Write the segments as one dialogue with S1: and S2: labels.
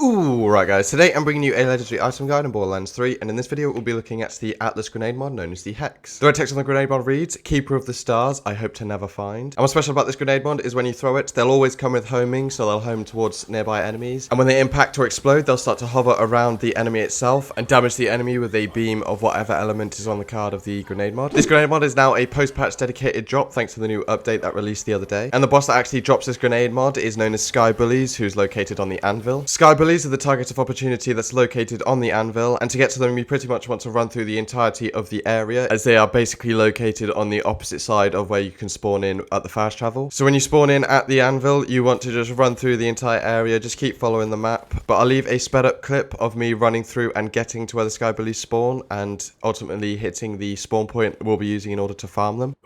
S1: Ooh, right guys, today I'm bringing you a legendary item guide in Borderlands 3, and in this video we'll be looking at the Atlas grenade mod known as the Hex. The red text on the grenade mod reads, Keeper of the Stars, I hope to never find. And what's special about this grenade mod is when you throw it, they'll always come with homing, so they'll home towards nearby enemies. And when they impact or explode, they'll start to hover around the enemy itself and damage the enemy with a beam of whatever element is on the card of the grenade mod. This grenade mod is now a post-patch dedicated drop thanks to the new update that released the other day. And the boss that actually drops this grenade mod is known as Sky Bullies, who's located on the anvil. Sky Bullies are the target of opportunity that's located on the anvil, and to get to them you pretty much want to run through the entirety of the area, as they are basically located on the opposite side of where you can spawn in at the fast travel. So when you spawn in at the anvil, you want to just run through the entire area, just keep following the map. But I'll leave a sped up clip of me running through and getting to where the Sky Bullies spawn, and ultimately hitting the spawn point we'll be using in order to farm them.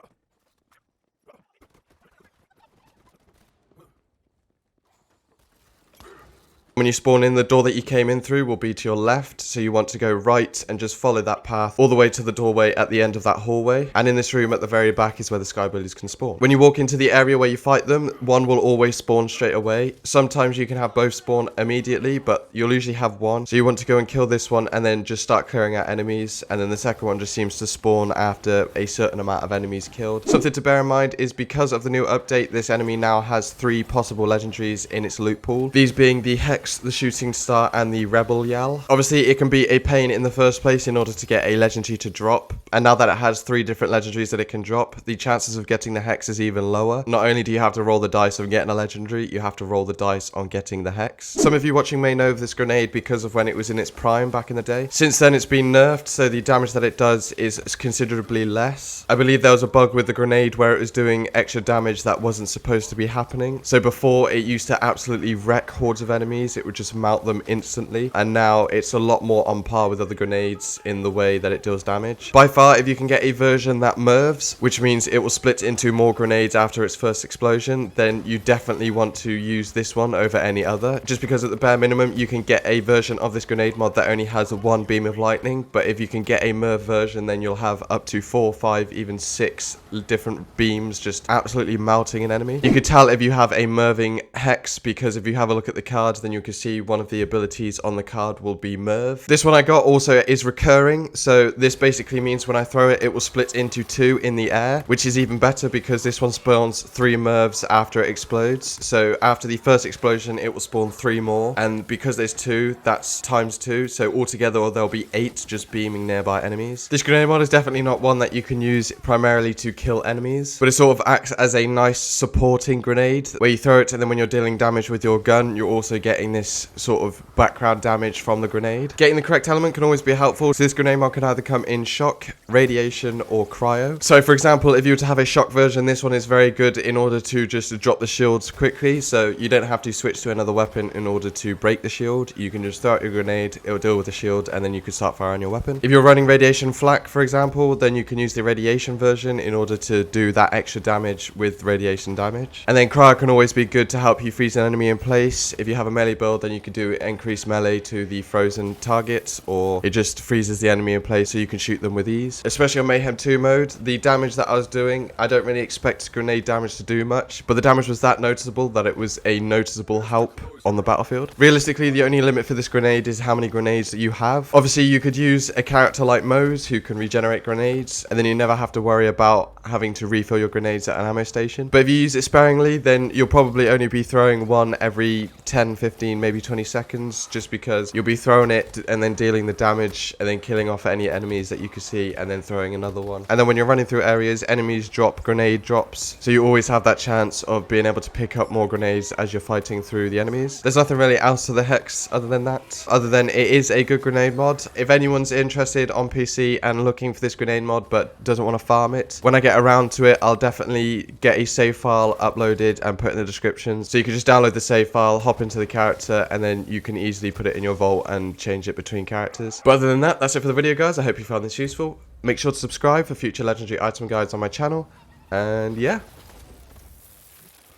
S1: When you spawn in, the door that you came in through will be to your left, so you want to go right and just follow that path all the way to the doorway at the end of that hallway. And in this room at the very back is where the Sky Bullies can spawn. When you walk into the area where you fight them, one will always spawn straight away. Sometimes you can have both spawn immediately, but you'll usually have one. So you want to go and kill this one and then just start clearing out enemies. And then the second one just seems to spawn after a certain amount of enemies killed. Something to bear in mind is because of the new update, this enemy now has 3 possible legendaries in its loot pool. These being the Hex, the Shooting Star, and the Rebel Yell. Obviously it can be a pain in the first place in order to get a legendary to drop, and now that it has 3 different legendaries that it can drop, the chances of getting the Hex is even lower. Not only do you have to roll the dice on getting a legendary, you have to roll the dice on getting the Hex. Some of you watching may know of this grenade because of when it was in its prime back in the day. Since then it's been nerfed, so the damage that it does is considerably less. I believe there was a bug with the grenade where it was doing extra damage that wasn't supposed to be happening. So before, it used to absolutely wreck hordes of enemies, it would just mount them instantly, and now it's a lot more on par with other grenades in the way that it deals damage. By far, if you can get a version that MIRVs, which means it will split into more grenades after its first explosion, then you definitely want to use this one over any other, just because at the bare minimum you can get a version of this grenade mod that only has 1 beam of lightning, but if you can get a MIRV version, then you'll have up to 4, 5, even 6 different beams just absolutely melting an enemy. You could tell if you have a MIRVing Hex, because if you have a look at the cards, then you can see one of the abilities on the card will be MIRV. This one I got also is recurring, so this basically means when I throw it, it will split into 2 in the air, which is even better because this one spawns 3 MIRVs after it explodes. So after the first explosion, it will spawn 3 more, and because there's 2, that's times 2, so altogether there'll be 8 just beaming nearby enemies. This grenade mod is definitely not one that you can use primarily to kill enemies, but it sort of acts as a nice supporting grenade where you throw it, and then when you're dealing damage with your gun, you're also getting this sort of background damage from the grenade. Getting the correct element can always be helpful, so this grenade mod can either come in shock, radiation, or cryo. So for example, if you were to have a shock version, this one is very good in order to just drop the shields quickly, so you don't have to switch to another weapon in order to break the shield. You can just throw out your grenade, it'll deal with the shield, and then you can start firing your weapon. If you're running radiation flak, for example, then you can use the radiation version in order to do that extra damage with radiation damage. And then cryo can always be good to help you freeze an enemy in place. If you have a melee build, then you can do increase melee to the frozen target, or it just freezes the enemy in place so you can shoot them with ease. Especially on Mayhem 2 mode, the damage that I was doing, I don't really expect grenade damage to do much, but the damage was that noticeable that it was a noticeable help on the battlefield. Realistically, the only limit for this grenade is how many grenades that you have. Obviously, you could use a character like Mose who can regenerate grenades, and then you never have to worry about having to refill your grenades at an ammo station. But if you use it sparingly, then you'll probably only be throwing one every 10, 15, maybe 20 seconds, just because you'll be throwing it and then dealing the damage and then killing off any enemies that you can see and then throwing another one. And then when you're running through areas, enemies drop grenade drops, so you always have that chance of being able to pick up more grenades as you're fighting through the enemies. There's nothing really else to the Hex other than that, other than it is a good grenade mod. If anyone's interested on PC and looking for this grenade mod but doesn't want to farm it, when I get around to it, I'll definitely get a save file uploaded and put in the description, so you can just download the save file, hop into the character, and then you can easily put it in your vault and change it between characters. But other than that, that's it for the video, guys. I hope you found this useful. Make sure to subscribe for future legendary item guides on my channel, and yeah,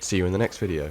S1: see you in the next video.